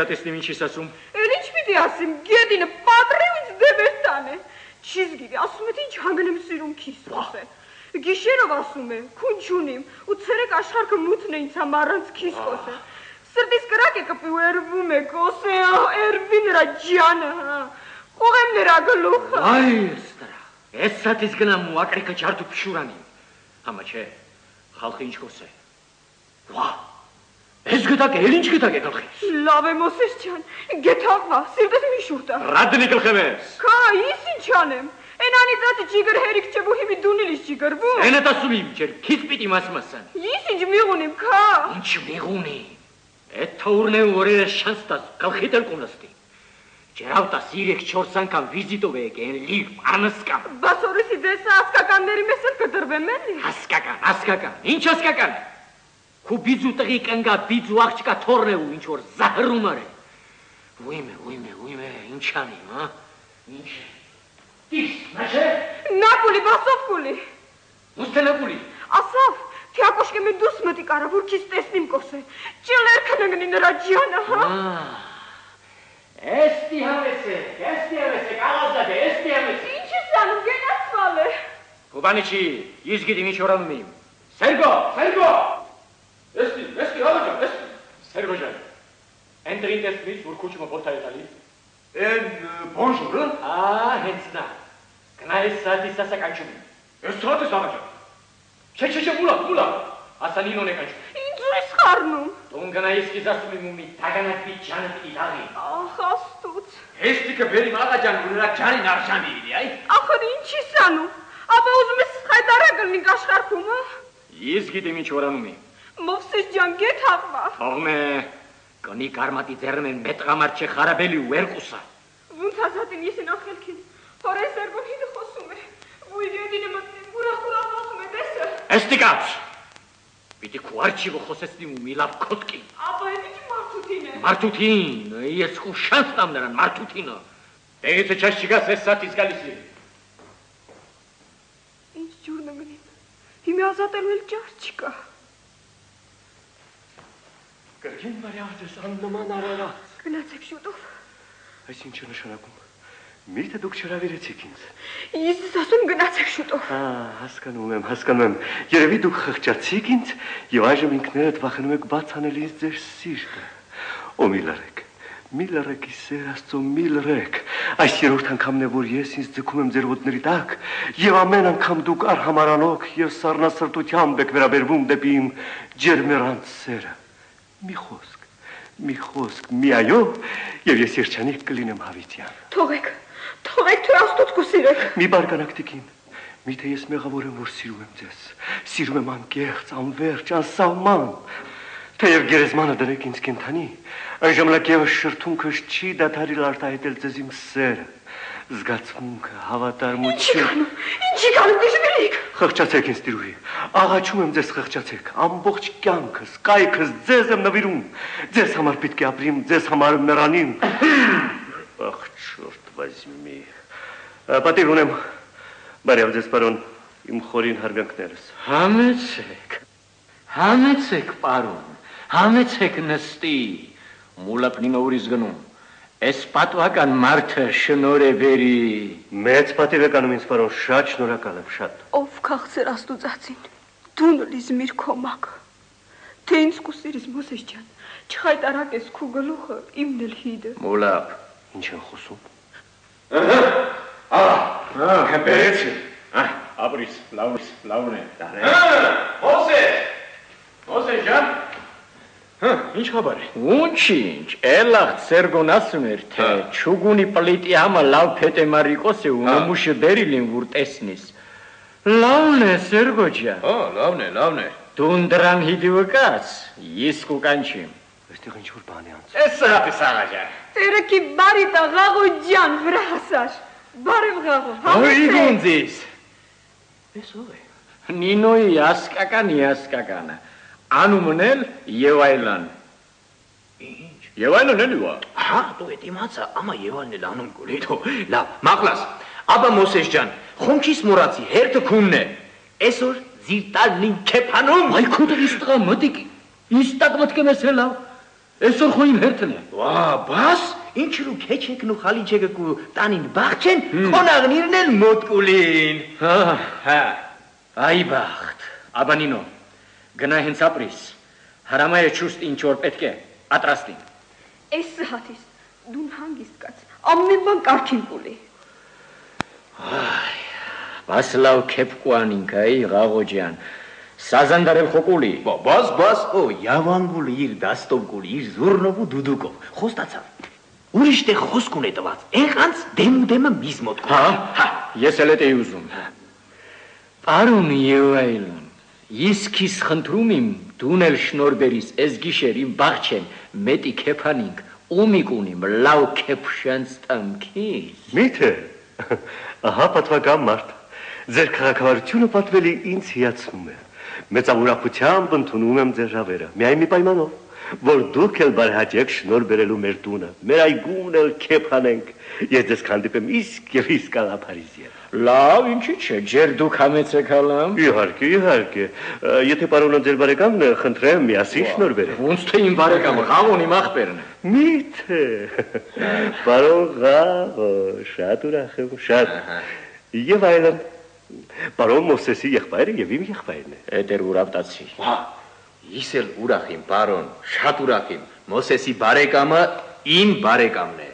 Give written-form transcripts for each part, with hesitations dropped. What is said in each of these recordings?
Տեսնեմ ինչ ես ասում։ Էլ ինչ պիտի ասեմ, գետինը պատրի ու ինձ դեպերտան է։ Չիս գիտի, ասում է թե ինչ հանգնեմ սիրում քիսկոս է։ Գիշերով ասում է, քուն չունիմ, ու ցերեկ աշխարհը մութն է ինձ համար առանց քիսկոս է։ Սրտիս կրակ է կպի ու երվում է, կոս է, երվի նրա ջանը, հա։ Ուղեմ նրա գլուխը։ Այ ստրա, ես սատիս գնամ ու ակրիկը չարդու փշուրանին։ Համա չէ, խալխը ինչ կոս է։ Վա, ես գտակ է, էլ ինչ գտակ է գլխիս։ Լավ է Մոսես ջան, գետաղվա, սիրտս մի շուրտա։ Ռադնի գլխեմ ես։ Կա, ես ինչ անեմ։ Են անիծացի ջիգր հերիք չէ ու հիմի դունիլիս ջիգրվում։ Են էտ ասում իմ չեր, քիզ պիտի մասմասան։ Ես ինչ միղ ունիմ, կա։ Ինչ միղ ունի։ Էտ թորն է որ ես շանս տաս, գլխիտ էլ կունստի։ Ջերավտա 3-4 անգամ վիզիտով է եկեն լիվ, անսկամ։ Բաս օրիսի դեսը ասկականների մեզ էլ կդրվեմ էլի։ Ասկական, ինչ ասկական է։ Քու բիզու տղի կնգա, բիզու աղջկա թորն է ու ինչ որ զահրում are։ Ույմ է, ինչ անիմ, հա։ Ինչ է։ Տիս, նաշե։ Նակուլի, բասով կուլի։ Ուստ է նակուլի։ Ասավ, թիակոշկե մի դուս մտի կարա, որ քիզ տեսնիմ կոս է։ Ճիլեր կնգնի նրա ջանը, հա։ Էստի համեսեք, աղազատ է, էստի համեսեք։ Ինչ ես անում, գենացվալ է։ Կուբանի չի, ես գիտիմ ինչ որանում իմ։ Սերգո։ Էստի, հալաջան, էստի։ Սերգո ջան, ենտրին տեսնից, որ կուչումը բոտա է տալի։ Են բոնժուրը։ Հենց նա, կնայես սատիս ասա կանչում եմ։ Ես սատիս աղաջան։ Չէ, մուլա, ասանին on է կանչում։ Ինձ ուրիս խարնում։ Տուն գնայես կիզ ասում եմ ումի, տագանակ պիտ ճանը պիտի դաղի։ Ախ, աստուց։ Հեստիկը բերիմ աղաջան, որ նրա ճանին արժանի իրի, այ։ Ախր ինչ ես անում, ապա ուզում ես խայտարա կլնիկ աշխարհում, հա։ Ես գիտեմ ինչ որանում եմ։ Մովսես ջան, գետ հաղվա։ Թողմ է, կնի կարմատի ձերն են մետղամար չէ խարաբելի ու երկուսա։ Ոնց ազատին ես են ախելքին, հորեն սերգոն հիդը խոսում է, ու իրյետինը մտնին, ուրախ խոսում է տեսը։ Էստիկաց, պիտի քու արջիվը խոսեսնիմ ու մի լավ կոտկին։ Ապա են ինչ մարդութին է։ Մարդութին, ես քու շանս տամ նրան, մարդութինը։ Տեղիցը չաս չգաս ես սատից գալիս է։ Ինչ ջուրն մնիմ, հիմի ազատելու էլ ճար չկա։ Կրկին բարյաղձես աննման արարած։ Գնացեք շուտով։ Այս ինչ է նշանակում, միթե դուք չրավիրեցիք ինձ։ Ես ասում գնացեք շուտով։ Հասկանում եմ, երևի դուք խղճացիք ինձ և այժմ ինքներդ վախենում եք բաց անել ինձ ձեր սիրտը։ Օ մի լռեք ի սեր Աստծո, մի լռեք։ Այս երրորդ անգամն է, որ ես ինձ ձգում եմ ձեր ոտների տակ և ամեն անգամ դուք արհամարանոք և սառնասրտությամբ եք վերաբերվում դեպի իմ ջերմեռանդ սերը։ Մի խոսք, մի այո, և ես երջանիկ կլինեմ հավիտյան։ Թողեք, թե Աստուծո կսիրեք։ Մի բարգանակ տիկին, միթե ես մեղավոր եմ, որ սիրում եմ ձեզ, սիրում եմ անկեղծ, անվերջ, անսահման, թեև գերեզմանը դրեք ինձ կենդանի, այն ժամանակ ևս շրթունքս չի դադարել արտահայտել ձեզ իմ սերը, զգացմունքը, հավատարմություն։ Ինչի կանում գժվելիք։ Խղճացեք ինձ տիրուհի, աղաչում եմ ձեզ խղճացեք, ամբողջ կյանքս, կայքս ձեզ եմ նվիրում, ձեզ համար պիտի ապրիմ, ձեզ համար մեռանիմ։ Ախ, չորտ վազմի։ Պատիվ ունեմ, բարև ձեզ պարոն, իմ խորին հարգանքներս։ Համեցեք պարոն, համեցեք նստի, մուլապնիմը ուրիս գնում։ Ես պատվական մարդը շնոր է բերի։ Մեծ պատիվ եք անում ինձ պարոն, շատ շնորհակալ եմ, շատ։ Ով քաղցր Աստուծածին, դու նլիս միր քոմակը, թե ինձ կուսիրիս Մոսես ջան, չխայտարակես քու գլուխը, իմն էլ հիդը։ Մուլապ, ինչ են խոսում։ Բերեցի, ապր ապրիս, լավն է։ Մոսես ջան։ Ինչ խաբար է։ Ինչ, էլախ Սերգոն ասում էր, թե չուգունի պլիտի համա լավ փետեմարիկոս է ու նմուշը բերիլին որ տեսնիս։ Լավն է Սերգո ջան։ Լավն է։ Դու դրան հիդի վկաց, ես կուկանչիմ։ Այստեղ ինչ որ բան է անց։ Էս հատի սաղա ջան։ Տերքի բարի տա Ղաղո ջան վրա հասար։ Բարև Ղաղո։ Իգունձիս։ Էս ով է։ Նինոյի ասկականը։ Անումն էլ եւ այլն։ Ինչ։ Եվ այլն էլի ո՞ա։ Հա, դու էդ իմացա, ամա եւ այլն էլ անում գոլի դու։ Լավ, մաղլաս։ Աբա Մոսես ջան, խոնչիս մորացի, հերթը քունն է։ Այսօր զիրտալին քեփանում։ Այ քուտից տղա մտիկ։ Իստակ մտքեմ ես լավ։ Այսօր խո իմ հերթն է։ Վա, բաս, ինչու քեչեկն ու խալիչեկը կու տանին բախչեն, խոնաղնիրն էլ մոտ կուլին։ Հա։ Այ բախտ։ Աբա նինո, գնա հենց ապրիս։ Հարամայը ճուստ ինչ որ պետք է, ատրաստին։ Էս հատիս, դուն հանգիստ կաց, ամեն բան կարգին կուլի։ Այ, բաս լավ քեփ կուանինք, այ Ղաղո ջան։ Սազանդարել խոկուլի։ Բաս, օ, Yavangul իր դաստով գուլի, իր զուրնով ու դուդուկով, խոստացավ։ Ուրիշ տեղ խոսք ունե տված, եղանց դեմը միզ մոտ կուլի։ Հա, ես էլ էտ էի ուզում։ Պարոն եւ այլն, իսկ ես խնդրում եմ, դուն էլ շնոր բերիս, ես գիշեր իմ բաղչեն, մետի քեփանինք, ումիկ ունիմ, լավ քեփշանց տամքից։ Միթե, ահա պատվական մարդ, ձեր քաղաքավարությունը պատվելի ինձ հիացնում է։ Մեծավորությամբ ընդունում եմ ձեր հավերը, միայն մի պայմանով, որ դուք էլ բարհաճեք շնոր բերելու մեր տունը, մեր այգուն էլ քեփանենք, ես ձեզ կհանդիպեմ իսկ եւ իսկ Փարիզիա։ Լավ, ինչի՞ չէ, ջեր դուք համեցեք հալամ։ Իհարկե, եթե պարոնը ձեր բարեկամն է, խնդրեմ միասին շնոր բերեք։ Ոնց թե իմ բարեկամը, Ղաղոն իմ աղբերն է։ Միթե, պարոն Ղաղո, շատ ուրախ եմ, շատ։ Եվ այլն, պարոն Մովսեսի եղբայրը եւ իմ եղբայրն է։ Էդ էր ուրախտացի։ Հա, ես էլ ուրախ եմ, պարոն, շատ ուրախ եմ։ Մոսեսի բարեկամը իմ բարեկամն է։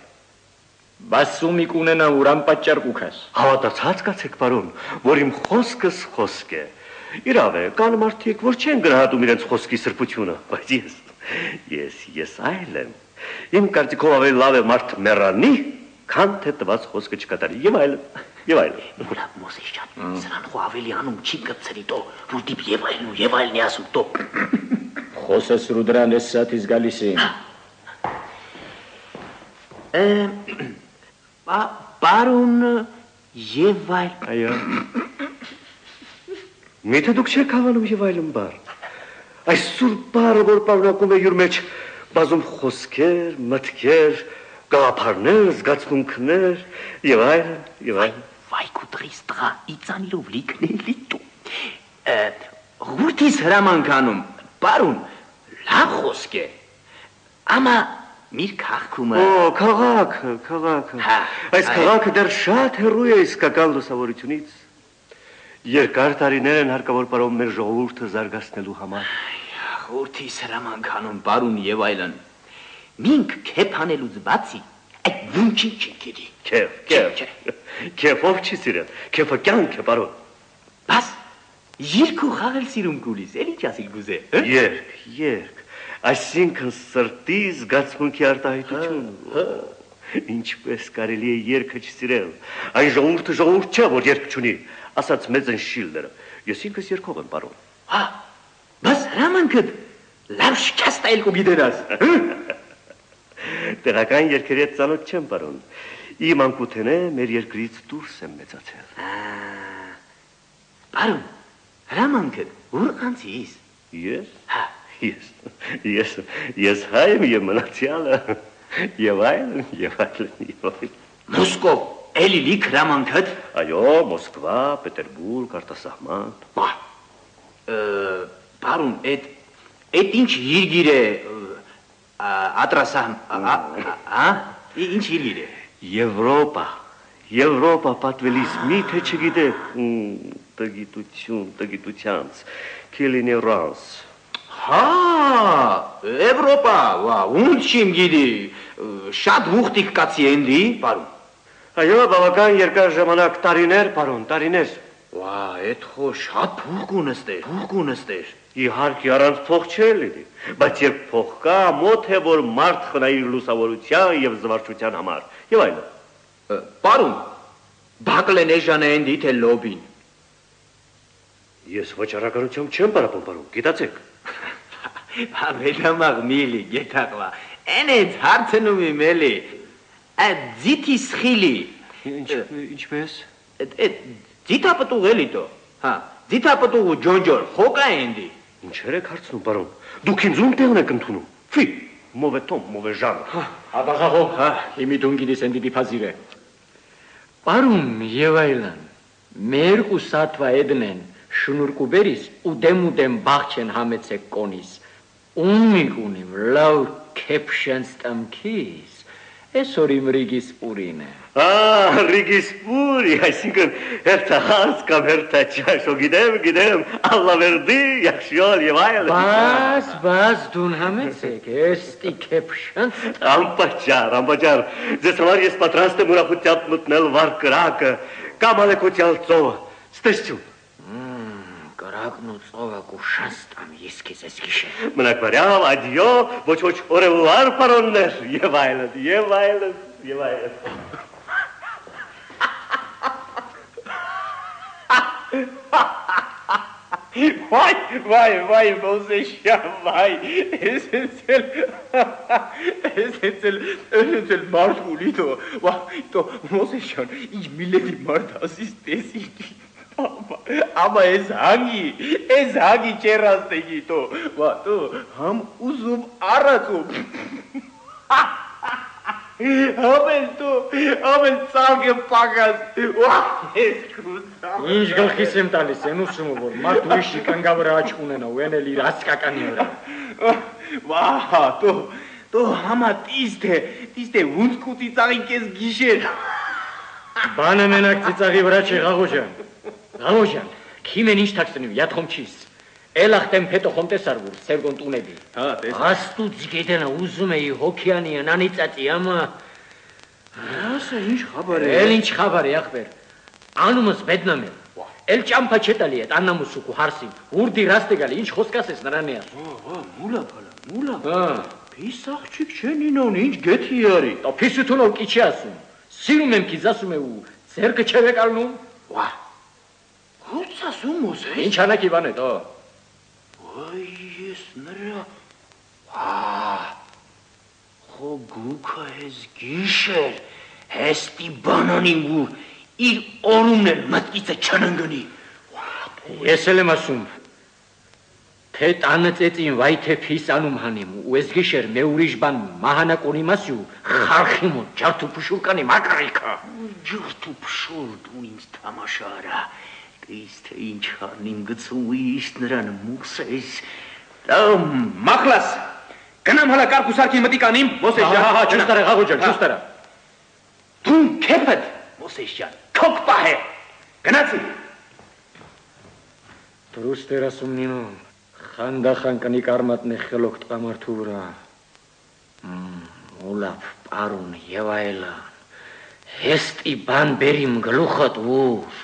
Բաս ումիկ ունենա ուրան պատճառ կուքաս։ Հավատացած կացեք, պարոն, որ իմ խոսքս խոսք է։ Իրավ է, կան մարդիկ, որ չեն գրահատում իրենց խոսքի սրբությունը, բայց ես այլ եմ։ Իմ կարծիքով ավելի լավ է մարդ մեռանի, քան թե տված խոսքը չկատարի, եւ այլն։ Լավ, Մոսես ջան, սրան խո ավելի անում չի կծրի տո, որ դիպ եւ այլն ասում տո։ Խոսես Ռուդրան ես սատից գալիս եմ։ Պարոն եւ այլ։ Այո։ Միթե դուք չեք հավանում եւ այլն բառ։ Այս սուրբ բառը, որ պարունակում է յուր մեջ բազում խոսքեր, մտքեր, գաղափարներ, զգացմունքներ եւ այլն։ Վայ կուտրիս տղա, իծանիրով լիքնելի տու։ Ղուրթիս հրամանկանում, պարոն, լավ խոսք է։ Ամա Միր քաղաքը։ Օ, քաղաքը։ Այս քաղաքը դեռ շատ հեռու է իսկական լուսավորությունից։ Երկար տարիներ են հարկավոր պարոն մեր ժողովուրդը զարգացնելու համար։ Ղուրթիս հրամանկանում, պարոն եւ այլն։ Մինք քեփանելուց բացի այդ ոչինչ չգիտի։ Քեփով չի սիրել, քեփը կյանք է, պարոն։ Բաս երկու խաղալ սիրում գուլիս, էլի չասիլ գուզե։ Երկ, այսինքն սրտի զգացմունքի արտահայտություն։ Ինչպես կարելի է երգը չսիրել։ Այն ժողովուրդ չէ, որ երգ չունի, ասաց մեծն Շիլլերը։ Ես ինքս երգող եմ, պարոն։ Հա, բաս հրամանքդ լավ շքաստայել կուգիդերաս։ Տեղական երգերի հետ ծանոթ չեմ, պարոն։ Իմ անկութենե մեր երկրից դուրս եմ մեծացել։ Պարոն, հրամանքդ ուր անցիս։ Ես։ Հա, ես հայ եմ եւ մնացյալը։ Եվ այլն։ Մոսկով, էլի լիք հրամանքդ։ Այո, Մոսկվա, Պետերբուրգ, արտասահման։ Պարոն, այդ ինչ երգիր է ինչ երգիր է։ Եվրոպա պատվելիս միթե չգիտեք տգիտությանց, կիլիներանց։ Հա, Եվրոպա, ունց չիմ գիտի, շատ վուղտիկ կացի ենդի, պարոն։ Այո, բավական երկար ժամանակ տարիներ, պարոն, տարիներ։ Ვა, այդ խո շատ փող կունստեր։ Իհարկե առանց փող չէ լինի, բայց երբ փող կա, մոտ է որ մարդ խնա իր լուսավորության եւ զվարճության համար։ Եվ այլն։ Պարոն, բակլեն էժանը են դիթե լոբին։ Ես վճարականությամբ չեմ պարապում, պարոն, գիտացեք։ Ավելամաղ միլի, գետակվա, են էց հարցնում իմ էլի, ձիթի սխիլի։ Ինչպես։ Ձիթապտուղ էլի տո, ձիթապտուղ ու ջոնջոր, խոկա ենդի։ Ինչեր եք հարցնում, պարոն, դուք ինձ ում տեղն եք ընդունում, ֆի, մովե տոմ, մովե ժան։ Աբաղաղով, իմի դուն գիտիս են դիպի պազիր է։ Պարում և այլան, մեր ու սատվա էդն են, շնուրկու բերիս ու դեմ բաղ չեն համեցեք կոնիս, ունմիկ ունիմ, լավ կեպշենց տամքիս, այսօր իմ Ռիգիս պուրին է։ Ռիգիս պուրի, այսինքն հերթա հաց կամ հերթա ճաշ, ու գիտեմ, ալլավերդի, յախշյալ և այլ։ Բաս դուն համեցեք, էստի կեպշենց։ Անպաճար, ձեզ համար ես պատրաստ եմ ուրախությամբ մտնել վար կրակը, կամ ալեկոտյալ ծովը, ստեսություն։ Կրակն ու ծովը կուշաստամ ես քեզ ես գիշեր։ Մնաք բարյավ, ադյո, ոչ օրևուար պարոններ, և այլն։ Վայ, Մոսեշյան, վայ, ես էլ մարդ ուլի տո, Մոսեշյան, ինչ միլետի մարդ ասիս տեսիք, Ama ez hangi çerrasteki to, va to ham uzum aratum. Hamel salge pagas. Ինչ գլխիս եմ տալիս, են ուսում որ մարդ ուրիշի կանգավրա աչք ունենա ու են էլ իր ասկականի վրա։ Վա, to hama tiste ունց կուտի ծաղին կես գիշեր։ Բանը մենակ ծիծաղի վրա չի Ղաղոջան, քիմ են ինչ թաքցնում, յատխոմ չիս, էլ աղտեմ պետո խոմ տեսար որ սերգոն տունեբի։ Աստուց գետենը ուզում էի հոքյանի անանիծատի, ամա։ Ասա ինչ խաբար է։ Էլ ինչ խաբար է, աղբեր, անումս բեդնամ է, էլ ճամպա չետալի էտ աննամուսուկ ու հարսին, ուրդի ռաստ է գալի, ինչ խոսք ասես նրան է ասում։ Մուլա, պիս աղջիկ չեն ինոն, ինչ գեթի արի։ Պիսութունով կի չի ասում, սիրում եմ քիզ ասում է ու ձերքը չև եք ալնում։ Հուց ասում Մոսես։ Ինչ հանակի բան է տո։ Ոյ ես նրա։ Խո գուքա ես գիշեր, հեստի բանանին ու իր օրումն էլ մտքիցը չննգնի։ Ես էլ եմ ասում, թե տանը ծեծին վայ թե փիս անում հանիմ ու ես գիշեր մե ուրիշ բան մահանակ ունիմ ասի ու խարխիմ ու ջարդու պշուր կանի մակրիքա։ Ջարդու պշուր դուն ինձ թամաշարա։ Իսկ թե ինչ հարնիմ գցում իշտ նրան Մոսես։ Մախլաս, գնամ հալա կարգ ու սարքի մտիկանիմ, Մոսես ջան։ Ճուստարա, Ղաղոջան, ճուստարա։ Դուն քեփդ, Մոսես ջան, քոք պահե։ Գնացի։ Դրուստ էր ասում նինոն, խանդախան կնի կարմատնի խելոք տղամարդու վրա։ Ուլապ, պարուն և այլան, հեստի բան բերիմ գլուխդ ուր։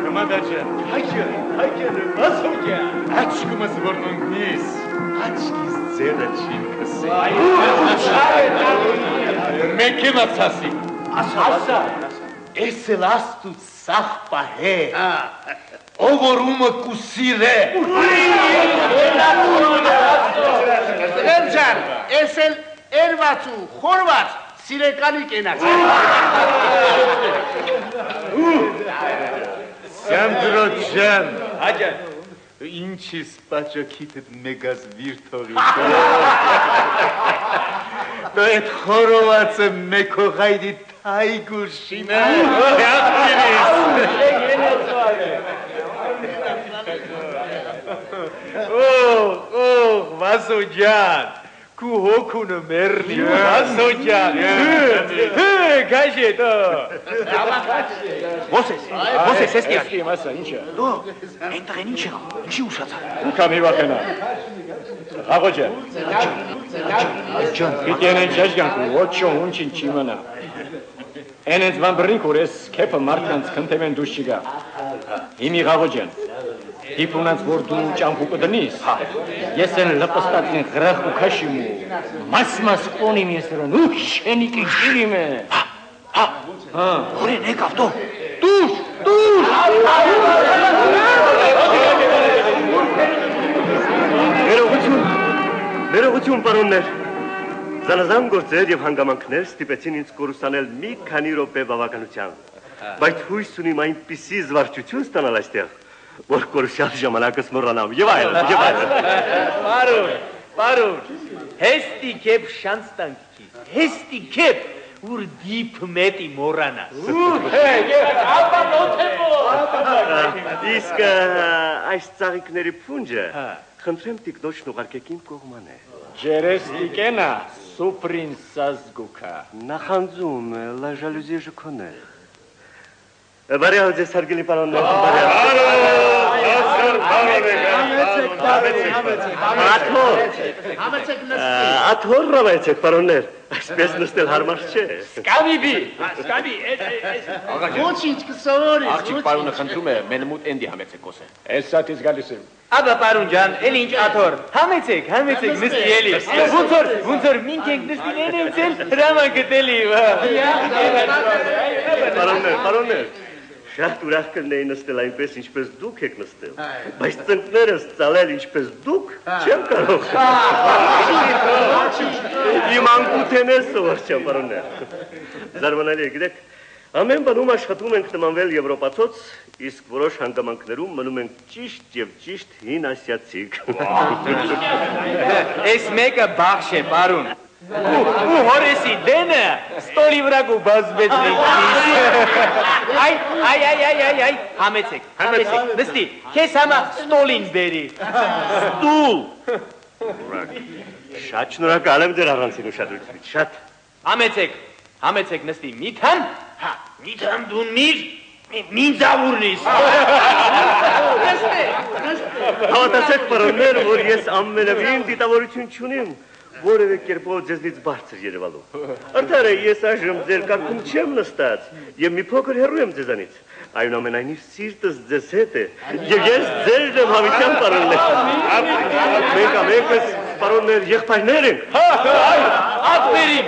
Համադաջան, հայջան, ասոքյա, աչկումս որնունգնիս, աչկիս ձեղը չին կսի։ Մեկեմ ասասի, ասա, ես էլ աստուց սաղ պահե, ովորումը կուսիր է։ Ղենջան, ես էլ երված ու խորված սիրեկանի կենաց։ Սյանդրոտ ժան, հաջան, ինչիս պաճոքիթդ մեգազ վիրթողի։ Դո էտ խորովածը մեկողայդի թայգուշին է։ Վասո ջան, Քու հոգունը մեռնի, ասոջան։ Գաշե դո։ Ոսես, էստի մասա, ինչա։ Դո, այնտեղ ինչ եղավ, ինչի ուշացա։ Ու կամի վախենա։ Աղոջան։ Պիտի են ջաջգանք ու ոչո ունչին չի մնա։ Ենենց ման բրինք ուրես կեպը մարդկանց կնտեմ են դուշ չիգա։ Հիմի Աղոջան, հիպունանց որ դու ճամպու կդնիս, ես են լպստատին գրախ ու կաշիմ ու մաս կոնիմ ես նրան ու շենիկի չիրիմ է։ Որեն եկավ դո։ Դուշ։ Ներողություն, պարոններ, զանազան գործեր և հանգամանքներ ստիպեցին ինձ կորուսանել մի քանի րոպե բավականության, բայց հույս ունիմ այնպիսի զվարճություն ստանալ այստեղ, որ կորուսյալ ժամանակս մոռանամ, և այլն։ Պարոն, հեստի կեպ շանց տանք քիզ, հեստի կեպ, որ դիպ մետի մոռանաս։ Իսկ այս ծաղիկների փունջը խնդրեմ տիկնոջն ուղարկեք իմ կողմանը։ Ջերեստիկենա սուպրին սազգուքա։ Նախանձում լա ժալուզի ժքոնը։ Բարյալ ձեզ հարգելի պարոններ, Աթոր ռավայցեք պարոններ, այսպես նստել հարմար չէ։ Սկամիբի։ Ոչինչ կսովորես։ Աղջիկ պարունը խնդրում է մենմուտ էնդի համեցեք կոսը։ Ես սատից գալիս եմ։ Աբա պարուն ջան, էլ ինչ աթոր, համեցեք, նստի էլի։ Ոնց որ մինք եք նստին են էլ հրաման գտելի։ Պարոններ, շատ ուրախ կլինեի նստել այնպես, ինչպես դուք եք նստել, բայց ծնկներս ծալել ինչպես դուք չեմ կարող։ Իմ անկութեն էլ սովոր չեմ, պարոններ։ Զարմանալի է, գիտեք, ամեն բանում աշխատում ենք նմանվել եվրոպացոց, իսկ որոշ հանգամանքներում մնում ենք ճիշտ և ճիշտ հին ասիացիք։ Էս մեկը բախշ է, պարուն։ Ու հորեսի դենը ստոլի վրա կու բազբեցնենք այ, համեցեք, նստի, կես համա ստոլին բերի։ Ստուլ։ Շատ շնորհակալ եմ ձեր առանցին ուշադրությունից, շատ։ Համեցեք, նստի, միթան դու մինձավուրնիս։ Հավատացեք պարոններ, որ ես ամենևին դիտավորություն չունիմ, որևէ կերպով ձեզնից բարձր երևալու։ Արդար է, ես այժմ ձեր կարգում չեմ նստած և մի փոքր հեռու եմ ձեզանից։ Այնուամենայնիվ սիրտս ձեզ հետ է և ես ձերն եմ հավիտյան պարոններ։ Մենք ամենքս պարոններ եղբայրներ ենք։ Ապերիմ,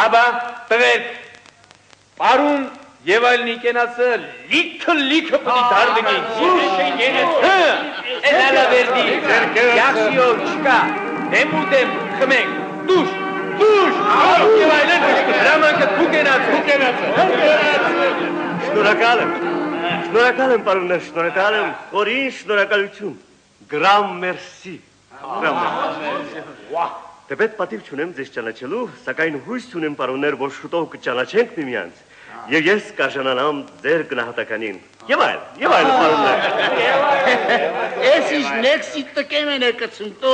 աբա, տղերք, պարուն և այլնի կենացը լիքը պտի դարդգին։ Են ալավերդի, յախշիով չկա, դեմ խմենք, դուշ, և այլն, հրամանքը դու կենացը։ Շնորհակալ եմ, պարոններ, շնորհակալ եմ, խորին շնորհակալություն, գրամ մերսի։ Թեպետ պատիվ չունեմ ձեզ ճանաչելու, սակայն հույս ունեմ պարոններ, որ շուտով կճանաչենք միմյանց, և ես կարժանանամ ձեր գնահատականին, և այլ պարոններ։ Ես ինչ նեքսի տկեմ են է կծում տո։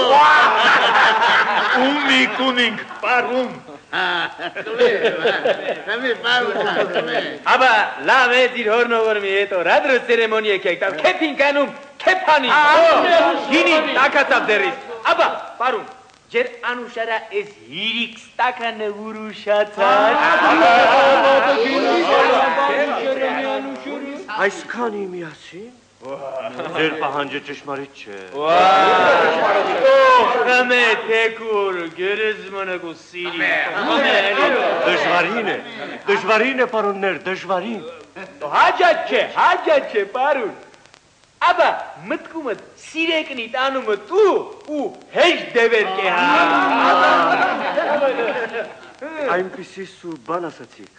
Ումի կունինք, պարում։ Աբա, լավ է ձիր հորնողորմի հետո, ռադրոս սերեմոնի եք եկտավ, կեպին կանում, կեպանի, հինի տակացավ դերից, աբա, պարում, ջեր անուշարա ես հիրիք ստականը ուրուշացար։ Այսքանի միասին, ձեր պահանջը ճշմարիտ չէ։ Խմե թեկուր, գերզմնակ ու սիրի։ Դժվարին է, պարոններ, դժվարին։ Հաջատ չէ, պարուն։ Աբա, մտկումըտ, սիրեկնիտ անումըտ ու հեշ դևեր կեհա։ Այնպիսի սուր բան ասացիք,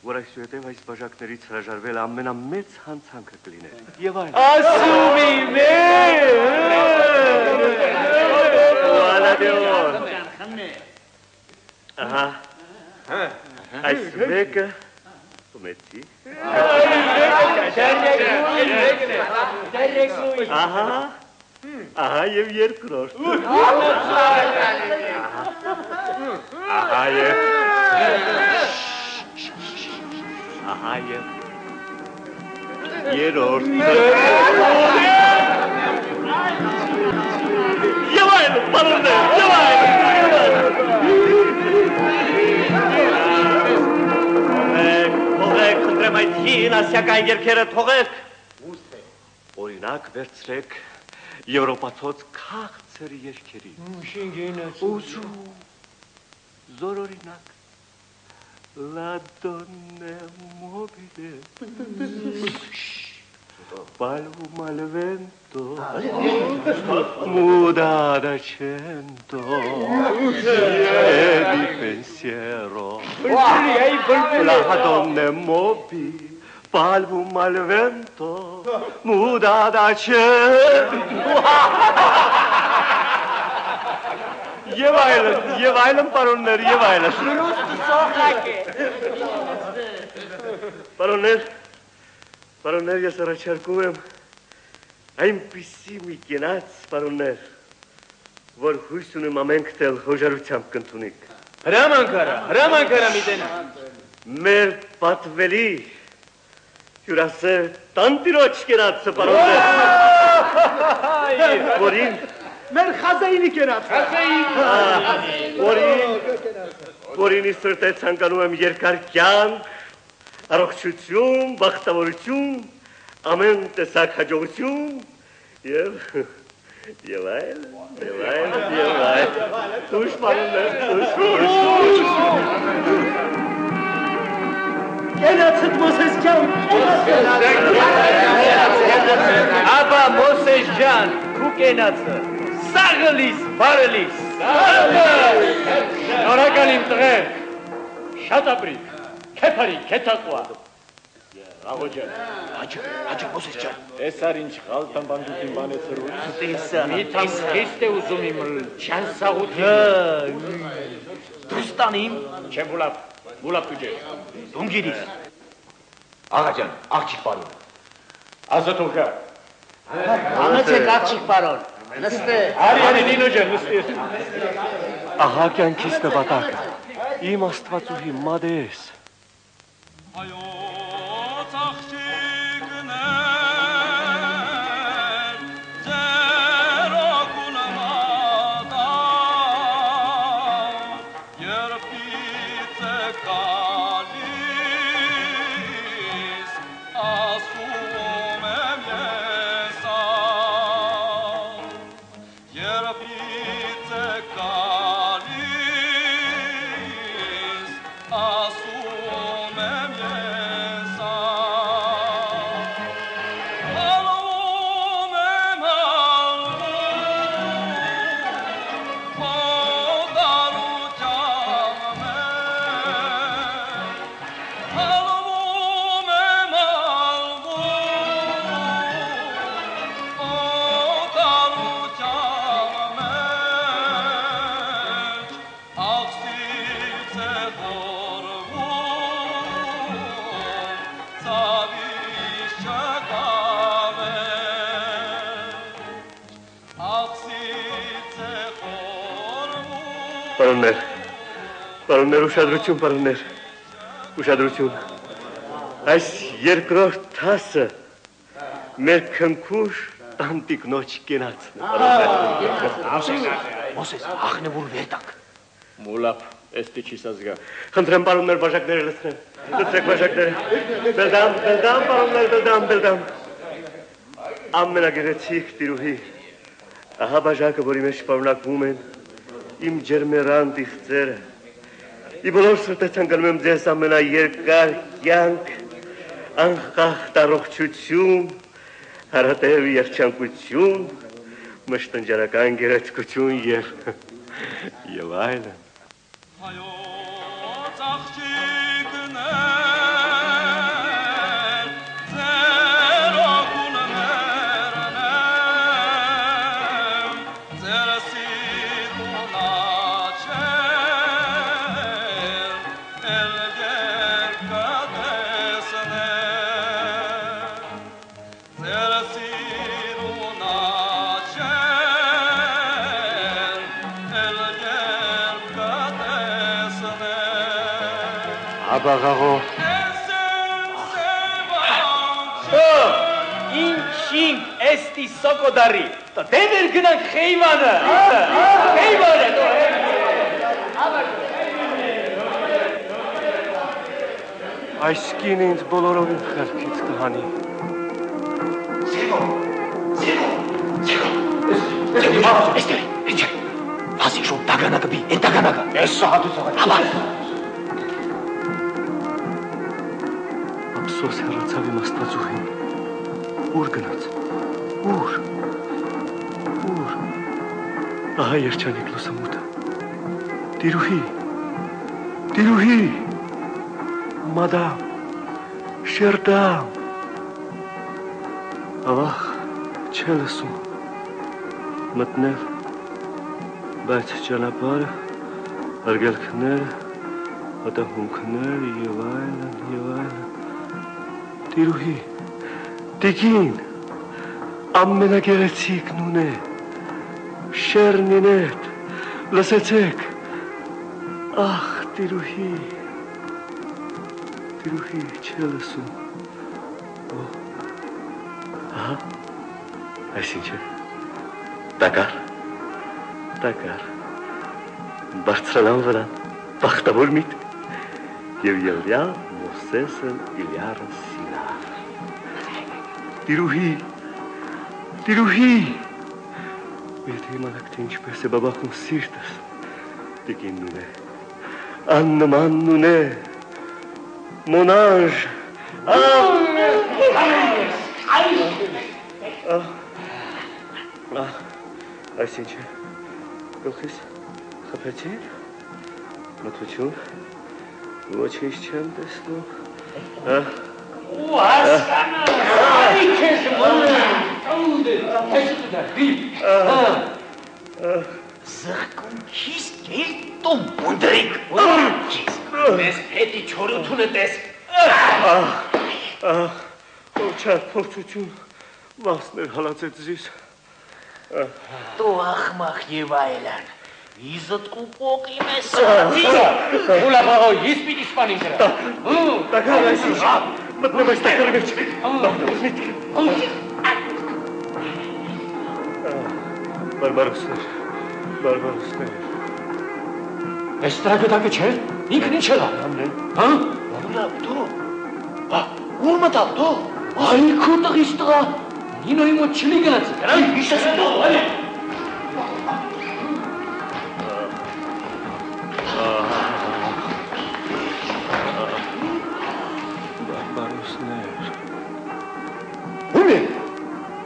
որ այսուհետև այս բաժակներից հրաժարվել ամենամեծ հանցանքը կլիներ, և այլ։ Ասում իմ է։ Ուալադեոր։ Ահա, այս մեկը Կումեցի։ Ահա, ահա եւ երկրորդ։ Ահա եւ Ահա եւ երրորդ։ Եվ այլն, պարոններ, եւ այլն։ Թողեք, խնդրեմ այդ հին ասիական երգերը թողեք։ Օրինակ վերցրեք եվրոպացոց քաղցր երգերի։ Ուզում, զորօրինակ, La donne mobile palma al vento muda d'accento e di pensiero La donne mobile palma al vento muda d'accento Եվ այլն, պարոններ, եւ այլն։ Լուստ սոխակ է։ Պարոններ, ես առաջարկում եմ այնպիսի մի կենաց, պարոններ, որ հույս ունեմ ամենք տել հոժարությամբ կընդունիք։ Հրամանքարա մի տենա։ Մեր պատվելի հյուրասեր տանտիրոջ կենացը, պարոններ, որին Մեր խազայինի կենաց։ Որին իսրտե ցանկանում եմ երկար կյանք, առողջություն, բախտավորություն, ամեն տեսակ հաջողություն եւ այլն։ Դուշ պարոններ, դուշ։ Կենացդ Մոսես ջան։ Աբա Մոսես ջան, քու կենացը։ Սաղլիս, բարելիս։ Նորակալ իմ տղեր, շատ ապրի, քեփարի, քեթակուա։ Աղոջան։ Հաջա Մոսես ջան։ Տեսար ինչ խալտան բանդուկին բանեցրուց։ Տեսա։ Մի թամ խիստ է ուզում իմ չան սաղութին։ Դուստանիմ։ Չեմ բուլապ դուջե։ Դունգիրիս։ Աղաջան, աղջիկ պարոն։ Ազատողկա։ Անեցեք աղջիկ պարոն։ Նստե։ Արիանի նինո ջան, նստի։ Ահա կյանքիս նպատակը, իմ աստվածուհի մադես։ Հայոց աղջիկներ, ձեր ակունը մատա, երբից է կալիս, ասում եմ ես երբից է կալիս, ասում եմ ես Հալվում եմ օտարության մեջ Հալվում եմ օտարության մեջ Աղսից է խորվում ծավիշ չկավեր Աղսից է խորվում Պարոններ, ուշադրություն, պարոններ, ուշադրություն, այս երկրորդ թասը մեր քնքուշ տանտիկնոջ կենացն է, Մոսես, ախնևուր վերտակ։ Մուլապ, էստի չի սազգա։ խնդրեմ պարոններ բաժակները լցնեմ, լցրեք բաժակները, բելդամ, պարոններ, բելդամ, ամենագեղեցիկ տիրուհի, ահա բաժակը, որի մեջ պարունակվում են իմ ջերմերան դիղծերը, ի բոլոր սրտե ցանկանում եմ ձեզ ամենաերկար կյանք, անխախտ առողջություն, հարատև երջանկություն, մշտնջարական գեղեցկություն եւ այլն։ Հայոց աղջիկներ, ձեր ակուններն եմ, ձեր սիրուն աչեր, էլ երկը տեսնեմ, ձեր սիրուն Աբաղաղո։ Ինչին էստի սոկոդարի, դեվեր գնանք խեյվանը, խեյվանը։ Այս կինը ինձ բոլորովին խելքից կհանի։ Սերգո, էստեղ, էջը, վազի շոտ դագանակը բի, են դագանակը։ Ես սահատու սաղատ։ Աբար։ Ափսոս հեռացավ իմ աստվածուհին։ Ուր գնաց, ուր, ահա երջանիկ լուսամուտը, տիրուհի, մադամ, շերդամ, ավախ չէ լսում, մտնել, բայց ճանապարհը, արգելքները, հոտահունքները եւ այլն, տիրուհի, տիկին, ամենագեղեցիկն ունե, շերնինետ, լսեցեք, ախ, տիրուհի, չէ լսում, ահա, այսինչ է, տակար, բարձրանան վրան, բախտավոր միտ, և ելյա Մովսեսն Իլյարը սիլա, տիրուհի, եթե իմանաք, թե ինչպես է բաբախում սիրտս, տիկինն ունե, աննմանն ունե, մոնանժ, այսինչ է, գլխիս խփեցին, մթություն, ոչինչ չեմ տեսնում, Ու հասկանա, այ քեզ մոն, Զղկունքիս կերտում բունդրիկ, մեզ հետի չորութունը տես, Չար փորձություն մասներ հալացեց զիս, դու ախմախ և այլան, իզդ կուպոկ իմ ես ուլապաղո, ես պիտի սպանին կրա, տակար այսինչ, մտնեմ այս տակարի մեջ, բարբարոսներ, Ես տրագետակը չէ, ինքն ինչ էլա, Ուլապ դու, ուր մտավ դու, այ քո տղիս տղա, նինոյի մոտ չլի գնացի, կրանք իշես դու, բարբարոսներ, Ում է,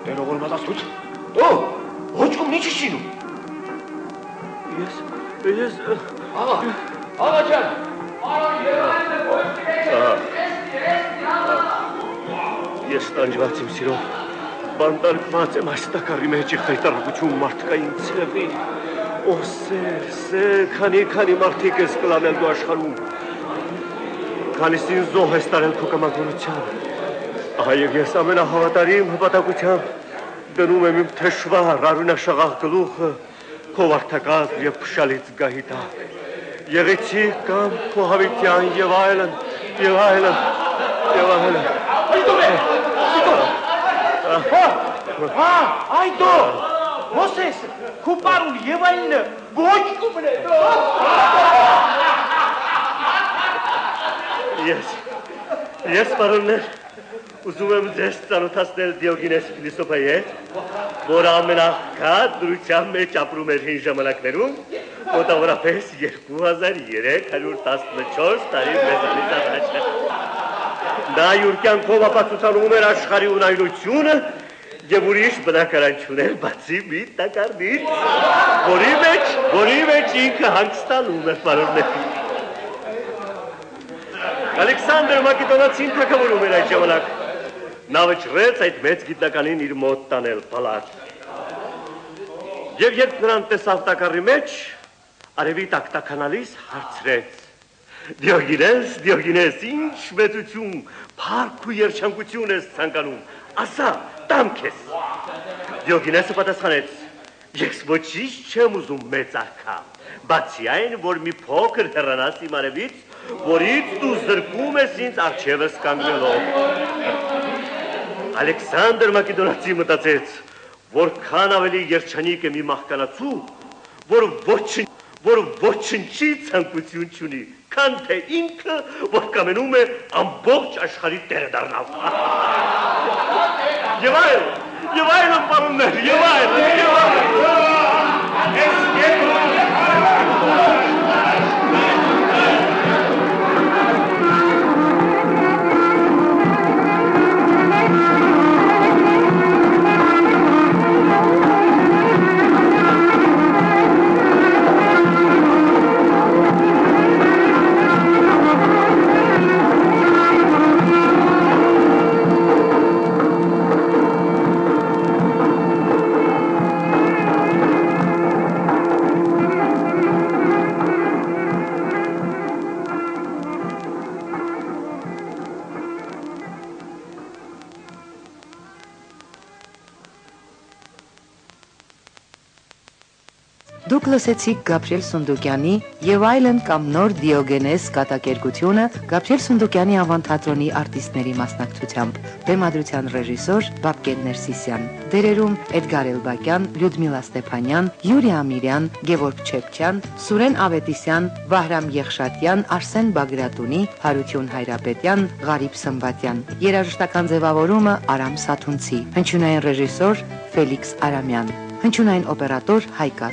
տերողոր մատասուց, դու, ոչ կում նիչ իշինում, ես, աղա ճան, ես տանջված իմ սիրով, բանդարկված եմ այս տակարի մեջ խայտարակություն մարդկային ցևին, սեր, քանի մարդիկ ես կլանել դու աշխարհում, քանիսին զոհ ես տարել քո կամակորությամբ, ահա եւ ես ամենահավատարիմ հպատակությամբ դնում եմ իմ թշվառ արյունաշաղախ գլուխը քո վարդակած եւ փշալից գահի տակ, եղեցիկ կամ քո հավիտյան եւ այլն, Այ դու, Մոսես, կուպարուն և այլնը, ոչ կուպն է Ես պարոններ, ուզում եմ ձեզ ծանոթացնել Դիոգինես Փիլիսոփայի հետ, որ ամենաղքատ դրության մեջ ապրում էր հին ժամանակներում, մոտավորապես 2314 տարի մեզանից առաջ։ Նա յուր կյանքով ապացուցանում էր աշխարհի ունայնությունը եւ ուրիշ բնակարան չուներ բացի մի տակառից, որի մեջ ինքը հանգստանում էր պարոններ։ Ալեքսանդր Մակեդոնացին թագավորում էր այդ ժամանակ։ Նա վճռեց այդ մեծ գիտնականին իր մոտ տանել պալատ։ Եվ երբ նրան տեսավ տակառի մեջ, արևի տակտականալիս հարցրեց. Դիոգինես, ինչ մեծություն, փառք ու երջանկություն ես ցանկանում, ասա, տամ քեզ։ Դիոգինեսը պատասխանեց. ես ոչինչ չեմ ուզում մեծ արքա, բացի այն, որ մի փոքր հեռանաս իմ արևից, որից դու զրկում ես ինձ արջևս կանգնելով։ Ալեքսանդր Մակեդոնացի մտածեց, որքան ավելի երջանիկ է մի մահկանացու, որ ոչնչի ցանկություն չունի, քան թե ինքը, որ կամենում է ամբողջ աշխարհի տերը դառնալ։ Եվ այլն, պարոններ, եւ այլն։ Դուք լսեցիք Գաբրիել Սունդուկյանի եւ այլն կամ նոր Դիոգենես կատակերգությունը Գաբրիել Սունդուկյանի անվան թատրոնի արտիստների մասնակցությամբ։ Բեմադրության ռեժիսոր Բաբկեն Ներսիսյան։ Դերերում Էդգար Էլբակյան, Լյուդմիլա Ստեփանյան, Յուրի Ամիրյան, Գևորգ Չեփչյան, Սուրեն Ավետիսյան, Վահրամ Եղշատյան, Արսեն Բագրատունի, Հարություն Հայրապետյան, Ղարիբ Սմբատյան։ Երաժշտական ձևավորումը Արամ Սաթունցի։ Հնչյունային ռեժիսոր Ֆելիքս Արամյան։ Հնչյունային օպերատոր Հայկ